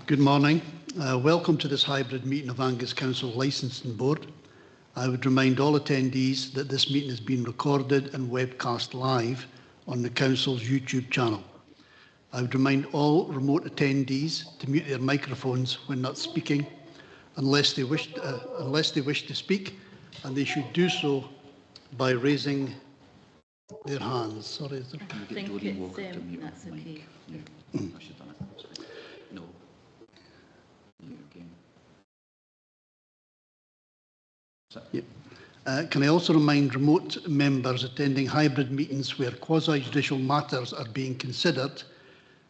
Good morning. Welcome to this hybrid meeting of Angus Council Licensing Board. I would remind all attendees that this meeting is being recorded and webcast live on the Council's YouTube channel. I would remind all remote attendees to mute their microphones when not speaking, unless they wish to speak, and they should do so by raising their hands. Sorry, is there? I think it's, that's okay. I should have done it. No. Yep. Can I also remind remote members attending hybrid meetings where quasi-judicial matters are being considered,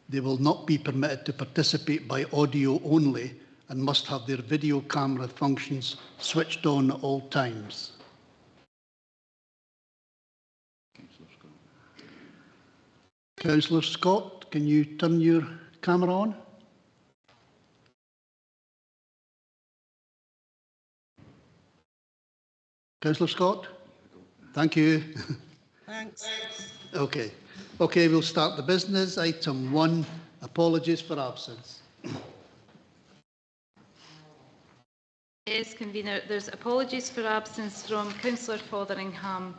they will not be permitted to participate by audio only and must have their video camera functions switched on at all times. Councillor Scott, can you turn your camera on? Councillor Scott? Thank you. Thanks. Okay, we'll start the business. Item 1, apologies for absence. Yes, Convener, there's apologies for absence from Councillor Fotheringham.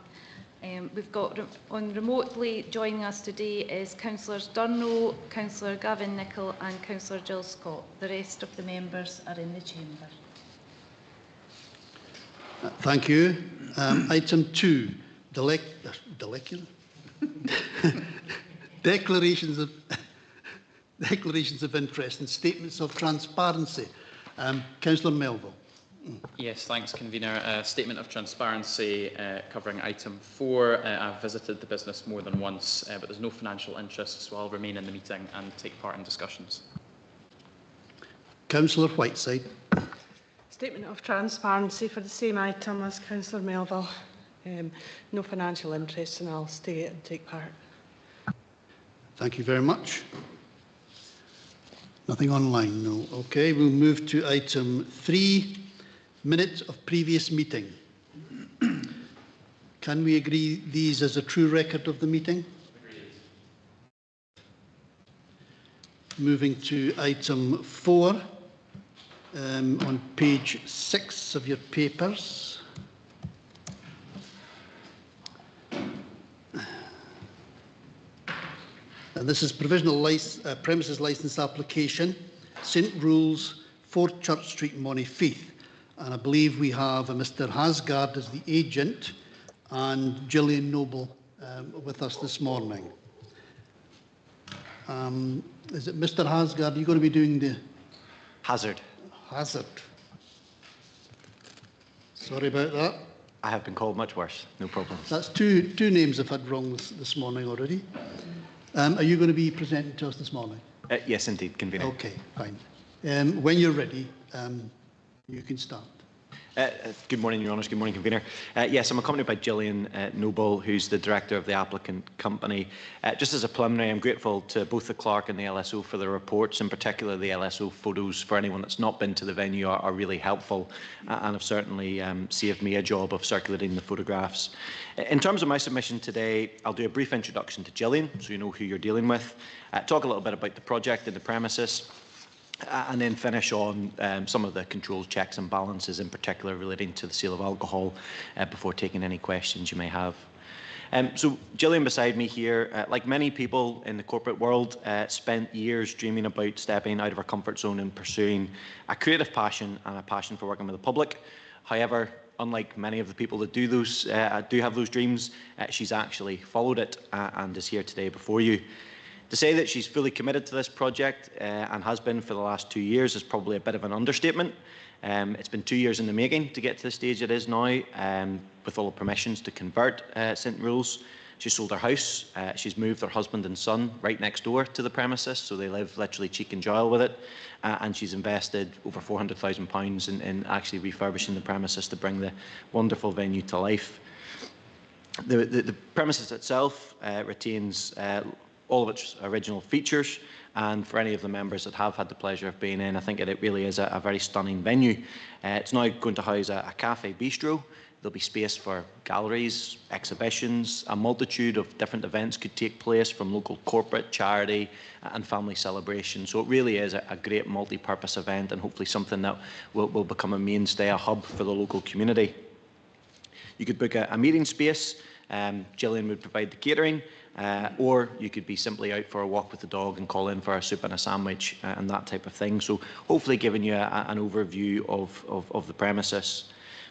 We've got remotely joining us today is Councillors Durno, Councillor Gavin Nicholl and Councillor Jill Scott. The rest of the members are in the chamber. Thank you. Item 2, declarations of interest and statements of transparency. Councillor Melville. Yes, thanks, Convener. A statement of transparency covering item 4. I've visited the business more than once, but there's no financial interest, so I'll remain in the meeting and take part in discussions. Councillor Whiteside. Statement of transparency for the same item as Councillor Melville. No financial interest, and I'll stay and take part. Thank you very much. Nothing online, no. Okay, we'll move to item 3, minutes of previous meeting. Can we agree these as a true record of the meeting? Agreed. Moving to item 4, on page 6 of your papers. And this is provisional premises licence application, St Rules, 4 Church Street, Montefieth. And I believe we have Mr Hasgard as the agent and Gillian Noble with us this morning. Is it Mr Hasgard? Are you going to be doing the... Hazard. Sorry about that. I have been called much worse, no problem. That's two names I've had wrong this morning already. Are you going to be presenting to us this morning? Yes, indeed, Convener. Okay, fine. When you're ready, you can start. Good morning, Your Honours. Good morning, Convener. Yes, I'm accompanied by Gillian Noble, who's the director of the applicant company. Just as a preliminary, I'm grateful to both the clerk and the LSO for their reports, in particular the LSO photos. For anyone that's not been to the venue, are really helpful and have certainly saved me a job of circulating the photographs. In terms of my submission today, I'll do a brief introduction to Gillian, so you know who you're dealing with, talk a little bit about the project and the premises, and then finish on some of the controls, checks and balances, in particular relating to the sale of alcohol, before taking any questions you may have. So Gillian beside me here, like many people in the corporate world, spent years dreaming about stepping out of her comfort zone and pursuing a creative passion and a passion for working with the public. However, unlike many of the people that do have those dreams, she's actually followed it and is here today before you. To say that she's fully committed to this project and has been for the last 2 years is probably a bit of an understatement. It's been 2 years in the making to get to the stage it is now, with all the permissions to convert St Rules. She sold her house, she's moved her husband and son right next door to the premises, so they live literally cheek and jowl with it, and she's invested over £400,000 in actually refurbishing the premises to bring the wonderful venue to life. The premises itself retains all of its original features, and for any of the members that have had the pleasure of being in, I think it really is a very stunning venue. It's now going to house a cafe bistro, There'll be space for galleries, exhibitions, a multitude of different events could take place from local corporate, charity and family celebrations. So it really is a great multi-purpose event, and hopefully something that will become a mainstay, a hub for the local community. You could book a meeting space. Gillian would provide the catering, or you could be simply out for a walk with the dog and call in for a soup and a sandwich and that type of thing. So hopefully giving you an overview of the premises.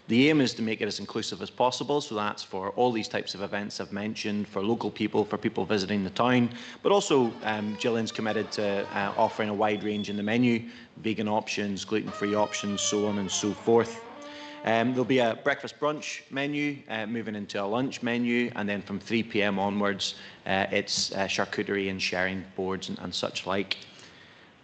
The aim is to make it as inclusive as possible, so that's for all these types of events I've mentioned, for local people, for people visiting the town, but also Gillian's committed to offering a wide range in the menu, vegan options, gluten-free options, so on and so forth. There'll be a breakfast brunch menu, moving into a lunch menu, and then from 3 p.m. onwards, it's charcuterie and sharing boards and such like.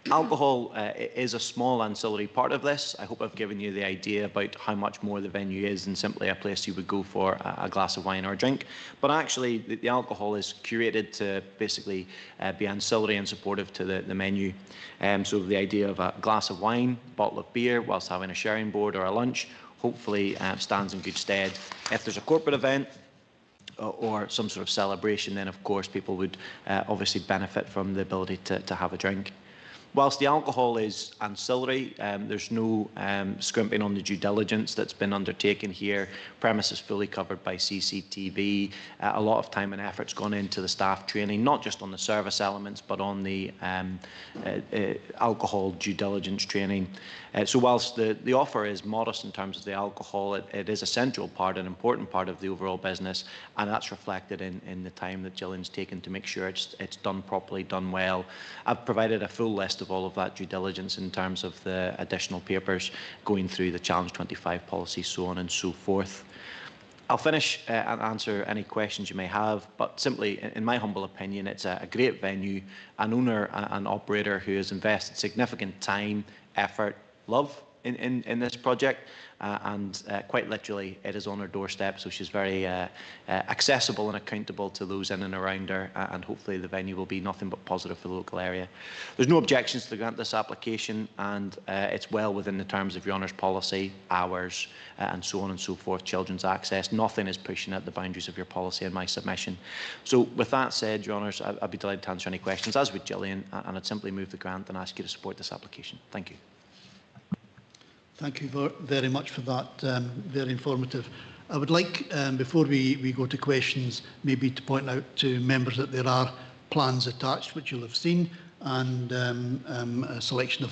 Alcohol is a small ancillary part of this. I hope I've given you the idea about how much more the venue is than simply a place you would go for a glass of wine or a drink. But actually, the alcohol is curated to basically be ancillary and supportive to the menu. So the idea of a glass of wine, bottle of beer, whilst having a sharing board or a lunch, hopefully stands in good stead. If there's a corporate event, or some sort of celebration, then of course people would obviously benefit from the ability to have a drink. Whilst the alcohol is ancillary, there's no scrimping on the due diligence that's been undertaken here. Premises fully covered by CCTV. A lot of time and effort's gone into the staff training, not just on the service elements, but on the alcohol due diligence training. So whilst the offer is modest in terms of the alcohol, it is a central part, an important part of the overall business, and that's reflected in the time that Gillian's taken to make sure it's done properly, done well. I've provided a full list of all of that due diligence in terms of the additional papers going through the Challenge 25 policy, so on and so forth. I'll finish and answer any questions you may have, but simply, in my humble opinion, it's a great venue, an owner and operator who has invested significant time, effort, love in this project, and quite literally it is on her doorstep, so she's very accessible and accountable to those in and around her, and hopefully the venue will be nothing but positive for the local area. There's no objections to grant this application, and it's well within the terms of your honours policy, hours, and so on and so forth, children's access. Nothing is pushing at the boundaries of your policy in my submission. So with that said, your honours, I'd be delighted to answer any questions, as would Gillian, and I'd simply move the grant and ask you to support this application. Thank you. Thank you very much for that, very informative. I would like, before we go to questions, maybe to point out to members that there are plans attached, which you'll have seen, and a selection of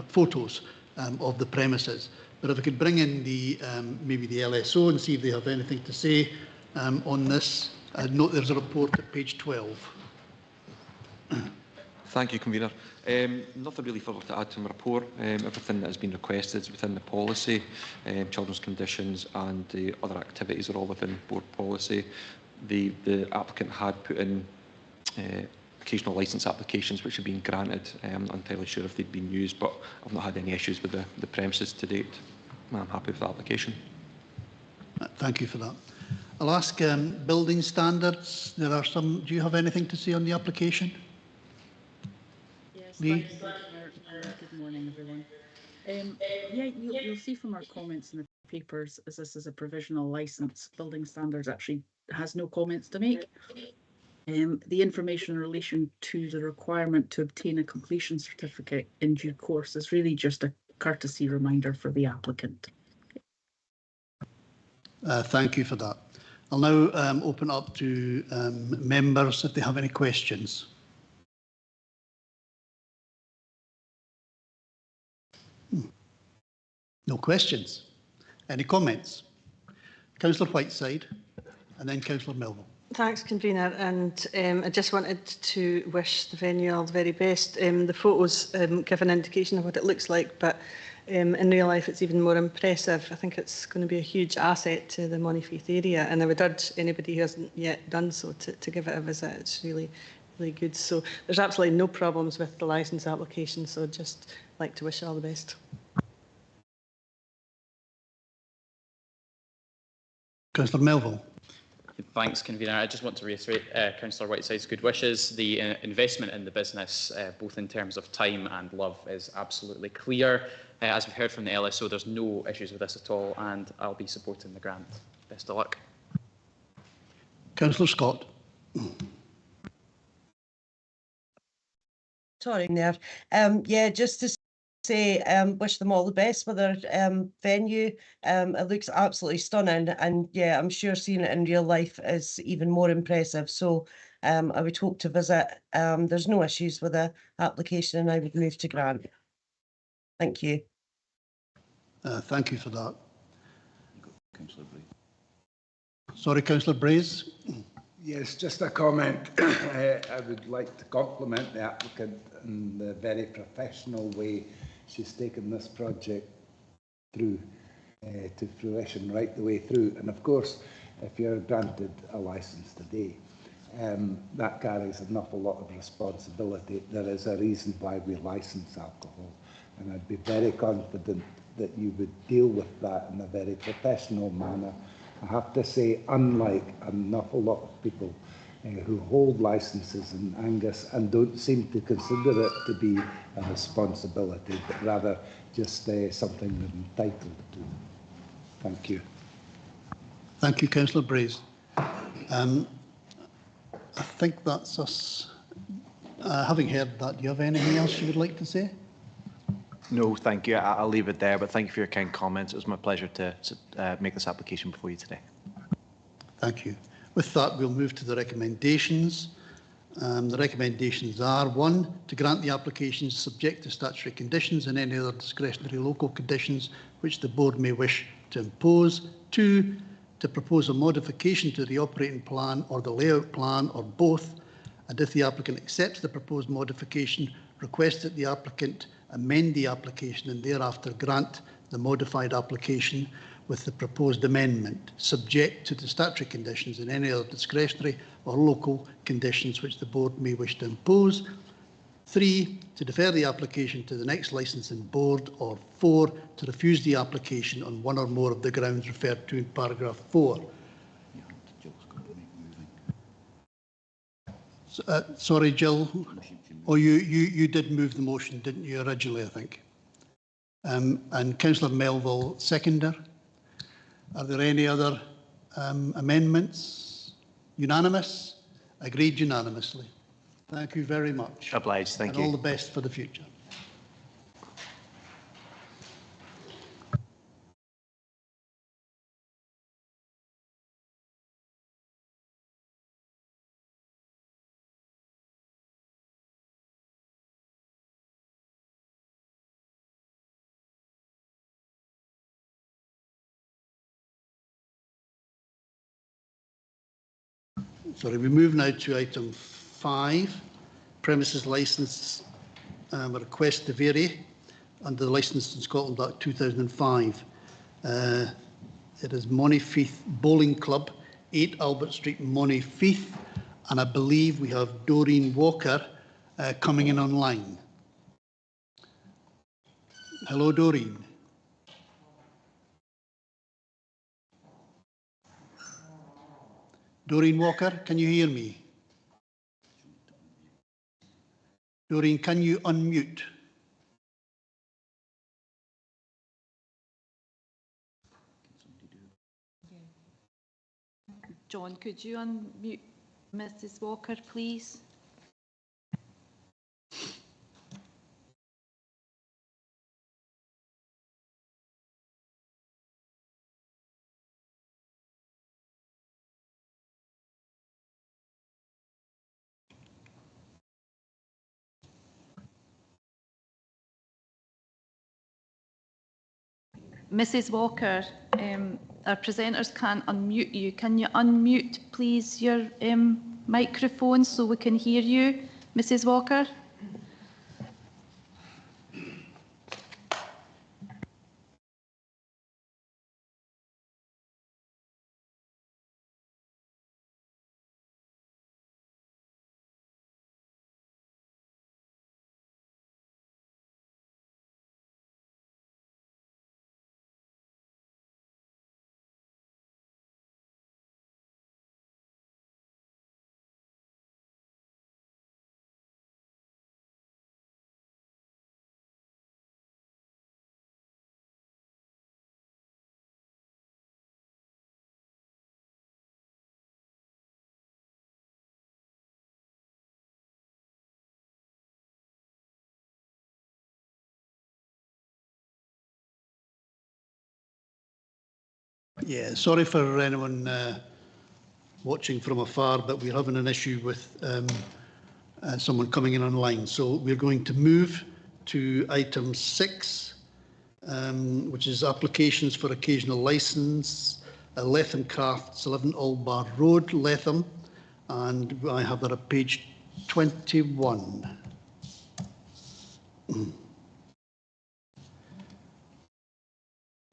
photos of the premises. But if I could bring in the maybe the LSO and see if they have anything to say on this. Note there's a report at page 12. Thank you, Convener. Nothing really further to add to my report. Everything that has been requested is within the policy. Children's conditions and the other activities are all within board policy. The applicant had put in occasional licence applications which have been granted. I'm not entirely sure if they'd been used, but I've not had any issues with the premises to date. I'm happy with the application. Thank you for that. I'll ask building standards. There are some. Do you have anything to say on the application? Good morning, everyone. Yeah, you'll see from our comments in the papers, as this is a provisional licence, building standards actually has no comments to make. The information in relation to the requirement to obtain a completion certificate in due course is really just a courtesy reminder for the applicant. Thank you for that. I'll now open up to members if they have any questions. No questions. Any comments? Councillor Whiteside and then Councillor Melville. Thanks, Convener, and I just wanted to wish the venue all the very best. The photos give an indication of what it looks like, but in real life it's even more impressive. I think it's going to be a huge asset to the Monifeith area, and I would urge anybody who hasn't yet done so to give it a visit. It's really good. So there's absolutely no problems with the licence application, so I'd just like to wish you all the best. Councillor Melville. Thanks, Convener. I just want to reiterate Councillor Whiteside's good wishes. The investment in the business, both in terms of time and love, is absolutely clear. As we've heard from the LSO, there's no issues with this at all, and I'll be supporting the grant. Mr Luck. Councillor Scott. Sorry, there. Yeah, just to say, wish them all the best for their venue. It looks absolutely stunning, and yeah, I'm sure seeing it in real life is even more impressive. So I would hope to visit. There's no issues with the application, and I would move to grant. Thank you. Thank you for that. Sorry, Councillor Braze. Yes, just a comment. I would like to compliment the applicant in the very professional way she's taken this project through to fruition right the way through. And of course, if you're granted a licence today, that carries an awful lot of responsibility. There is a reason why we licence alcohol, and I'd be very confident that you would deal with that in a very professional manner. I have to say, unlike an awful lot of people who hold licences in Angus and don't seem to consider it to be a responsibility, but rather just something they're entitled to. Thank you. Thank you, Councillor Braze. I think that's us. Having heard that, do you have anything else you would like to say? No, thank you. I'll leave it there, but thank you for your kind comments. It was my pleasure to make this application before you today. Thank you. With that, we'll move to the recommendations. The recommendations are: 1, to grant the application subject to statutory conditions and any other discretionary local conditions which the board may wish to impose. 2, to propose a modification to the operating plan or the layout plan, or both, and if the applicant accepts the proposed modification, request that the applicant amend the application and thereafter grant the modified application with the proposed amendment, subject to the statutory conditions and any other discretionary or local conditions which the board may wish to impose. 3, to defer the application to the next licensing board, or 4, to refuse the application on one or more of the grounds referred to in paragraph 4. Sorry, Jill. Oh, you did move the motion, didn't you, originally, I think? And Councillor Melville, seconder. Are there any other amendments? Unanimous? Agreed unanimously. Thank you very much. Obliged, thank you. And all the best for the future. Sorry, we move now to item 5, premises licence, a request to vary under the Licensed in Scotland Act 2005. It is Monifieth Bowling Club, 8 Albert Street, Monifieth, and I believe we have Doreen Walker coming in online. Hello, Doreen. Doreen Walker, can you hear me? Doreen, can you unmute? John, could you unmute Mrs. Walker, please? Mrs. Walker, our presenters can't unmute you. Can you unmute, please, your microphone so we can hear you, Mrs. Walker? Yeah, sorry for anyone watching from afar, but we're having an issue with someone coming in online. So we're going to move to item 6, which is applications for occasional licence, Letham Crafts, 11 Allbar Road, Letham, and I have that at page 21.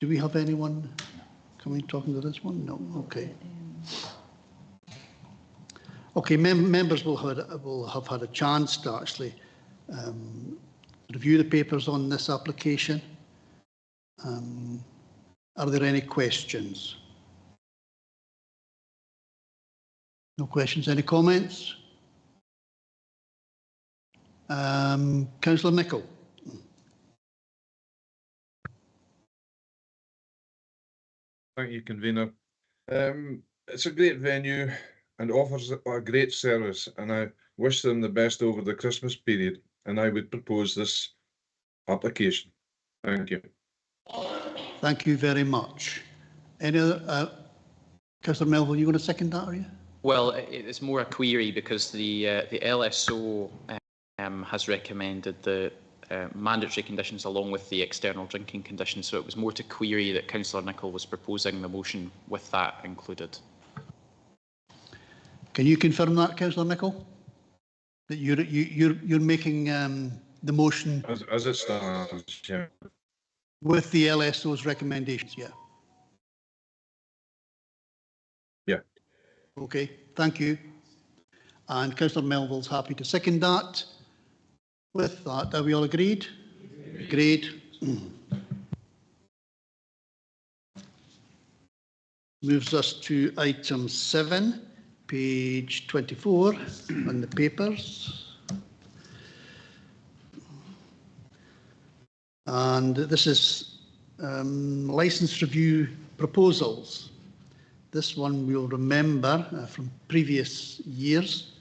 Do we have anyone coming talking to this one? No. Okay. Okay, members will have had a chance to actually review the papers on this application. Are there any questions? No questions. Any comments? Councillor Nicholl. Thank you, convener. It's a great venue and offers a great service, and I wish them the best over the Christmas period, and I would propose this application. Thank you. Thank you very much. Any other, Councillor Melville, you going to second that, are you? Well, it's more a query because the LSO has recommended the mandatory conditions along with the external drinking conditions, so it was more to query that Councillor Nicholl was proposing the motion with that included. Can you confirm that, Councillor Nicholl? That you're making the motion As it stands, yeah. with the LSO's recommendations, yeah? Yeah. Okay, thank you. And Councillor Melville's happy to second that. With that, are we all agreed? Agreed. Moves us to item 7, page 24 on the papers. And this is licence review proposals. This one we'll remember from previous years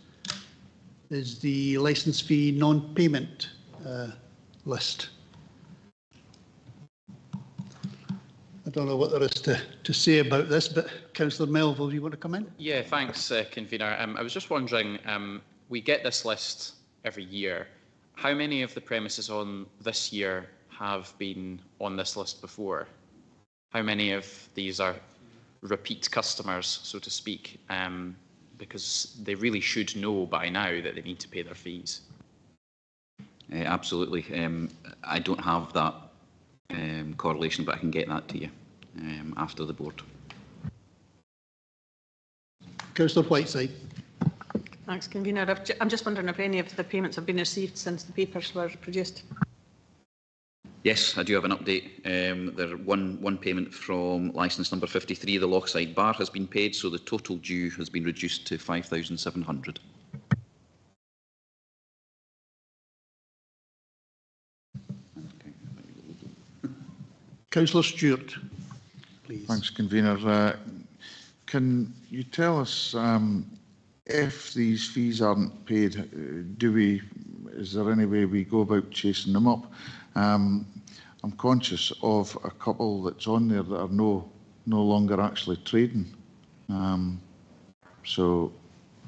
is the licence fee non-payment list. I don't know what there is to say about this, but Councillor Melville, you want to come in? Yeah, thanks, convener. I was just wondering, we get this list every year. How many of the premises on this year have been on this list before? How many of these are repeat customers, so to speak? Because they really should know by now that they need to pay their fees. Absolutely. I don't have that correlation, but I can get that to you after the board. Councillor Whiteside. Thanks, convener. I'm just wondering if any of the payments have been received since the papers were produced. Yes, I do have an update. There one payment from licence number 53, the Lochside Bar, has been paid, so the total due has been reduced to 5,700. Councillor Stewart, please. Thanks, convener. Can you tell us if these fees aren't paid, is there any way we go about chasing them up? I'm conscious of a couple that's on there that are no longer actually trading. So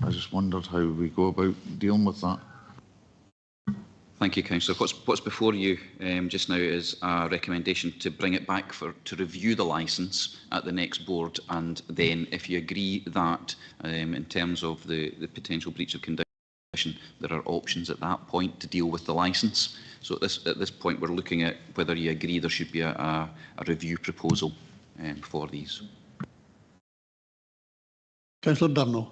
I just wondered how we go about dealing with that. Thank you, Councillor. What's before you just now is a recommendation to bring it back to review the licence at the next board, and then if you agree that in terms of the potential breach of condition, there are options at that point to deal with the licence. So at this point, we're looking at whether you agree there should be a review proposal for these. Councillor Durno.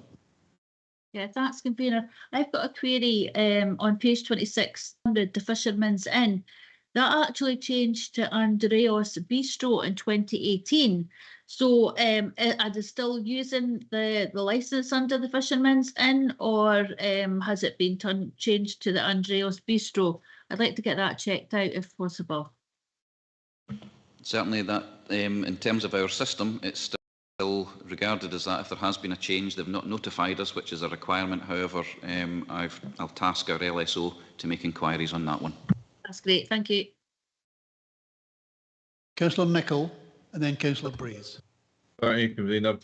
Yeah, thanks, convener. I've got a query on page 26, the Fisherman's Inn. That actually changed to Andreas Bistro in 2018. So are they still using the licence under the Fisherman's Inn, or has it been changed to the Andreas Bistro? I'd like to get that checked out if possible. Certainly that, in terms of our system, it's still regarded as that. If there has been a change, they've not notified us, which is a requirement. However, I'll task our LSO to make inquiries on that one. That's great, thank you. Councillor Nicholl and then Councillor Braze. Thank you, Convener.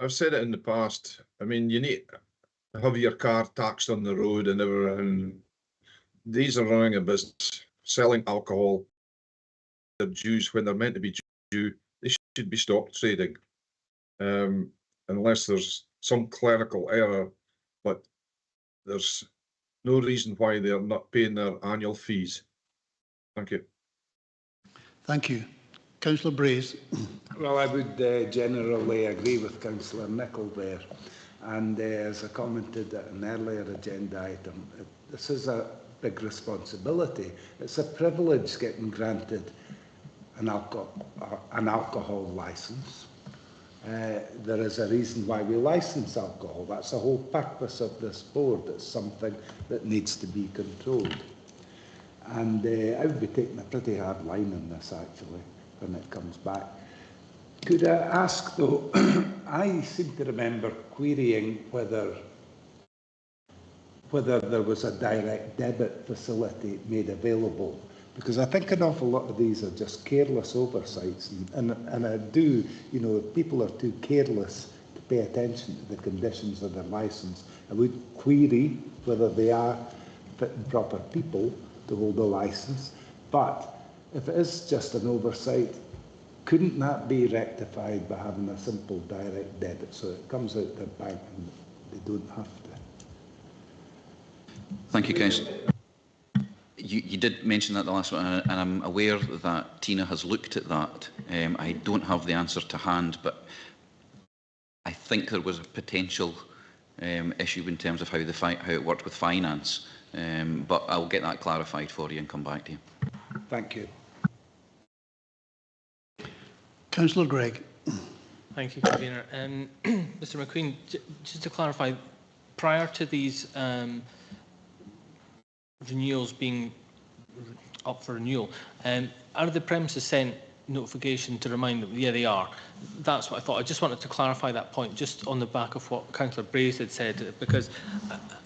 I've said it in the past. I mean, you need to have your car taxed on the road and everything. These are running a business, selling alcohol. They're dues when they're meant to be due. They should be stopped trading, unless there's some clerical error. But there's no reason why they're not paying their annual fees. Thank you. Thank you. Councillor Braze. Well, I would generally agree with Councillor Nicholl there. And as I commented at an earlier agenda item, this is a big responsibility. It's a privilege getting granted an alcohol licence. There is a reason why we license alcohol. That's the whole purpose of this board. It's something that needs to be controlled. And I would be taking a pretty hard line on this, actually, when it comes back. Could I ask, though, I seem to remember querying whether there was a direct debit facility made available, because I think an awful lot of these are just careless oversights, and I do, you know, if people are too careless to pay attention to the conditions of their licence, I would query whether they are fit and proper people to hold a licence. But if it is just an oversight, couldn't that be rectified by having a simple direct debit so it comes out their bank and they don't have to? Thank you, Councillor. You did mention that the last one, and I'm aware that Tina has looked at that. I don't have the answer to hand, but I think there was a potential issue in terms of how it worked with finance. But I'll get that clarified for you and come back to you. Thank you. Councillor Gregg. Thank you, Convener. Mr McQueen, just to clarify, prior to these renewals being up for renewal, are the premises sent notification to remind them? Yeah, they are. That's what I thought. I just wanted to clarify that point, just on the back of what Councillor Braze had said, because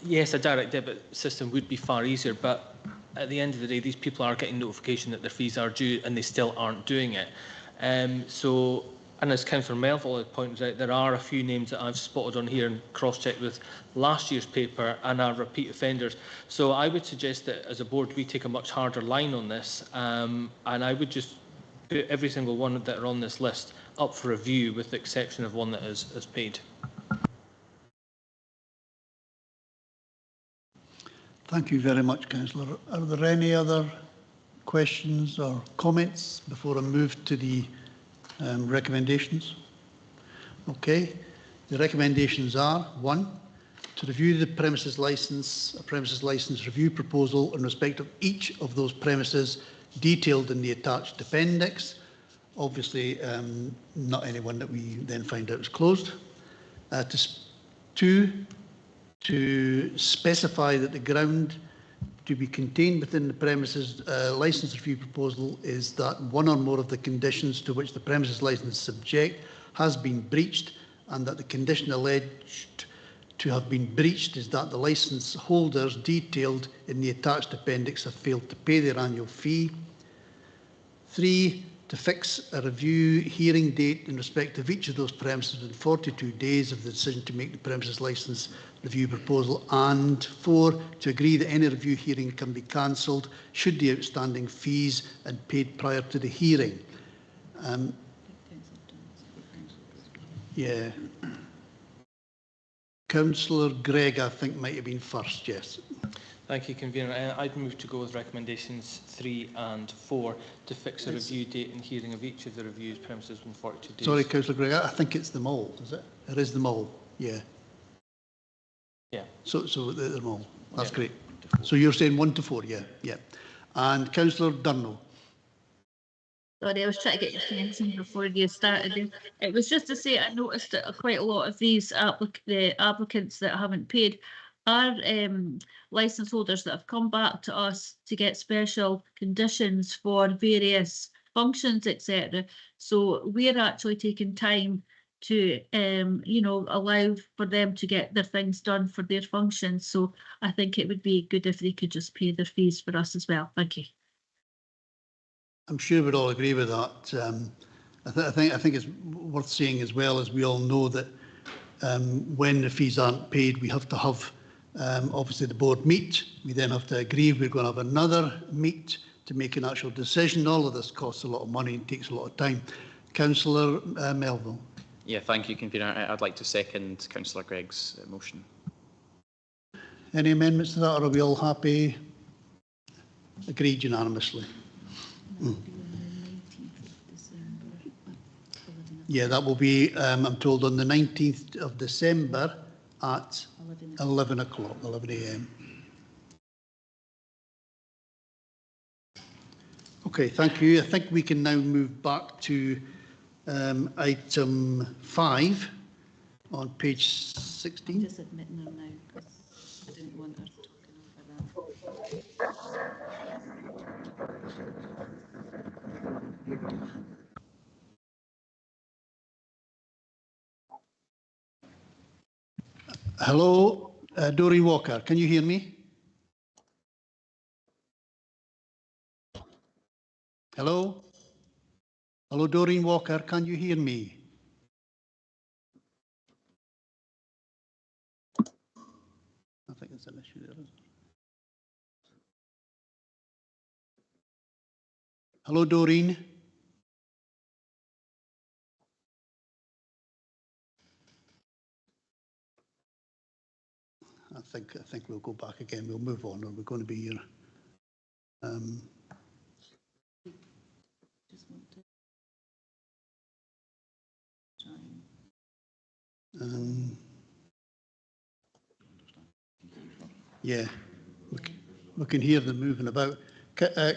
yes, a direct debit system would be far easier, but at the end of the day, these people are getting notification that their fees are due and they still aren't doing it. And as Councillor Melville had pointed out, there are a few names that I've spotted on here and cross-checked with last year's paper and are repeat offenders. So I would suggest that as a board we take a much harder line on this, and I would just put every single one that are on this list up for review with the exception of one that is paid. Thank you very much, Councillor. Are there any other questions or comments before I move to the recommendations? Okay. The recommendations are: 1, to review the premises licence, a premises licence review proposal in respect of each of those premises detailed in the attached appendix. Obviously, not anyone that we then find out is closed. 2, to specify that the ground to be contained within the premises licence review proposal is that one or more of the conditions to which the premises licence is subject has been breached, and that the condition alleged to have been breached is that the licence holders detailed in the attached appendix have failed to pay their annual fee. 3, to fix a review hearing date in respect of each of those premises within 42 days of the decision to make the premises licence review proposal. And 4, to agree that any review hearing can be cancelled should the outstanding fees and paid prior to the hearing. Yeah. Councillor Gregg, I think, might have been first, yes. Thank you, Convener. I'd move to go with recommendations 3 and 4 to fix a review date and hearing of each of the reviews premises within 42 days. Sorry, Councillor Gregg, I think it's them all, is it? It is them all, yeah. Yeah. So they're them all. That's yeah. Great. So you're saying 1 to 4, yeah, yeah. And Councillor Durno. Sorry, I was trying to get your attention before you started. It was just to say I noticed that quite a lot of these applicants that haven't paid are licence holders that have come back to us to get special conditions for various functions, etc. So we're actually taking time to, you know, allow for them to get their things done for their functions. So I think it would be good if they could just pay their fees for us as well. Thank you. I'm sure we'd all agree with that. I think it's worth saying as well, as we all know, that when the fees aren't paid, we have to have obviously the board meet. We then have to agree we're going to have another meet to make an actual decision. All of this costs a lot of money and takes a lot of time. Councillor Melville. Yeah, thank you, Convener. I'd like to second Councillor Gregg's motion. Any amendments to that, or are we all happy? Agreed unanimously. Yeah, that will be, I'm told, on the 19th of December at 11 o'clock, 11 a.m. Okay, thank you. I think we can now move back to item 5 on page 16. Just admitting her now because I didn't want her talking over that. Hello, Doreen Walker, can you hear me? Hello? Hello, Doreen Walker, can you hear me? I think it's an issue there, isn't it? Hello, Doreen. I think we'll go back again. We'll move on, or we're going to be here. Yeah, we can hear them moving about.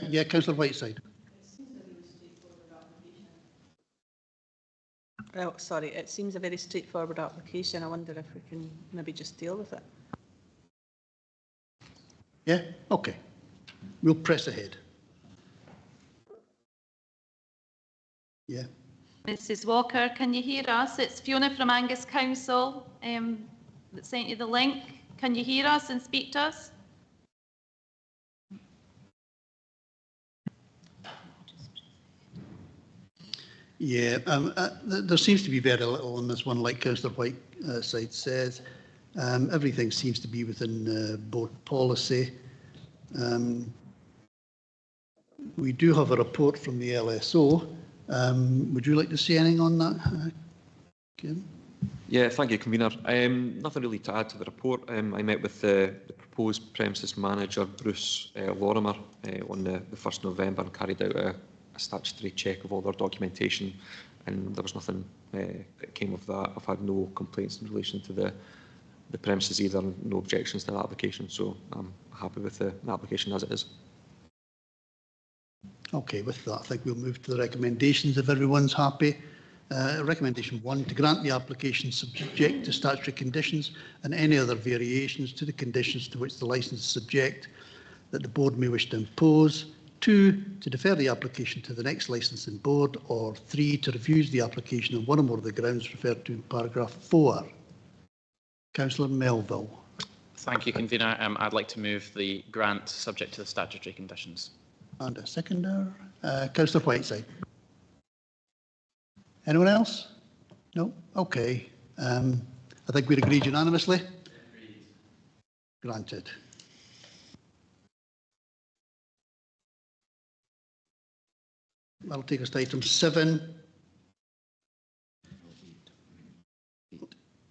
Yeah, Councillor Whiteside. Oh, sorry, it seems a very straightforward application. I wonder if we can maybe just deal with it. Yeah, okay. We'll press ahead. Yeah. Mrs Walker, can you hear us? It's Fiona from Angus Council that sent you the link. Can you hear us and speak to us? Yeah, there seems to be very little on this one, like Councillor Whiteside says. Everything seems to be within board policy. We do have a report from the LSO. Would you like to say anything on that, Kim? Yeah, thank you, Convener. Nothing really to add to the report. I met with the proposed premises manager, Bruce Lorimer, on the 1st November and carried out a statutory check of all their documentation, and there was nothing that came of that. I've had no complaints in relation to the premises either, and no objections to the application, so I'm happy with the application as it is. Okay, with that, I think we'll move to the recommendations if everyone's happy. Recommendation 1, to grant the application subject to statutory conditions and any other variations to the conditions to which the licence is subject that the board may wish to impose. 2, to defer the application to the next licensing board. Or 3, to refuse the application on one or more of the grounds referred to in paragraph 4. Councillor Melville. Thank you, Convener. I'd like to move the grant subject to the statutory conditions. And a seconder. Councillor Whiteside. Anyone else? No? Okay. I think we're agreed unanimously. Agreed. Granted. That'll take us to item 7.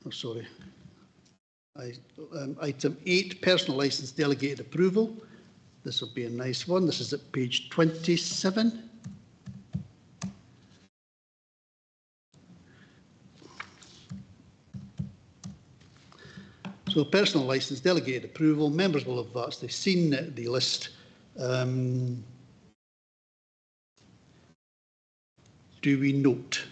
Oh, sorry. Item 8, personal licence delegated approval. This will be a nice one. This is at page 27. So personal licence, delegated approval, members will have actually seen the list. Do we note?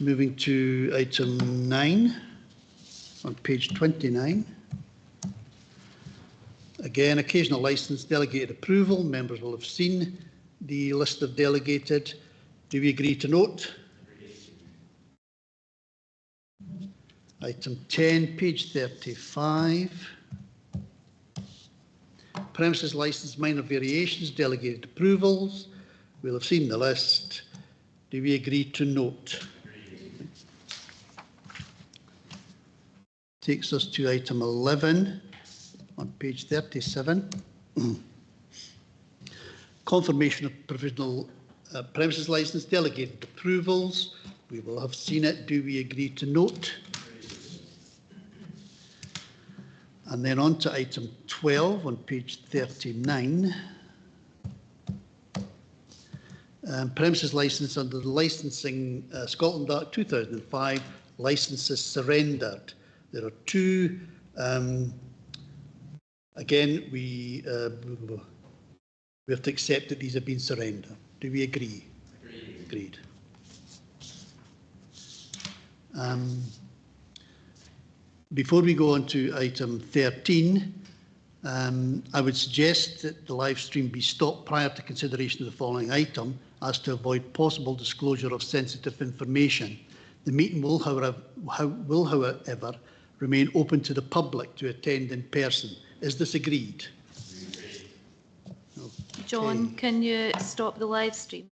Moving to item 9 on page 29. Again, occasional licence, delegated approval. Members will have seen the list of delegated. Do we agree to note? Item 10, page 35. Premises licence, minor variations, delegated approvals. We'll have seen the list. Do we agree to note? Takes us to item 11 on page 37. Confirmation of provisional premises licence, delegated approvals. We will have seen it. Do we agree to note? And then on to item 12 on page 39. Premises licence under the Licensing Scotland Act 2005, licences surrendered. There are two. Again, we have to accept that these have been surrendered. Do we agree? Agreed. Before we go on to item 13, I would suggest that the live stream be stopped prior to consideration of the following item, as to avoid possible disclosure of sensitive information. The meeting will, however, remain open to the public to attend in person. Is this agreed? John, can you stop the live stream?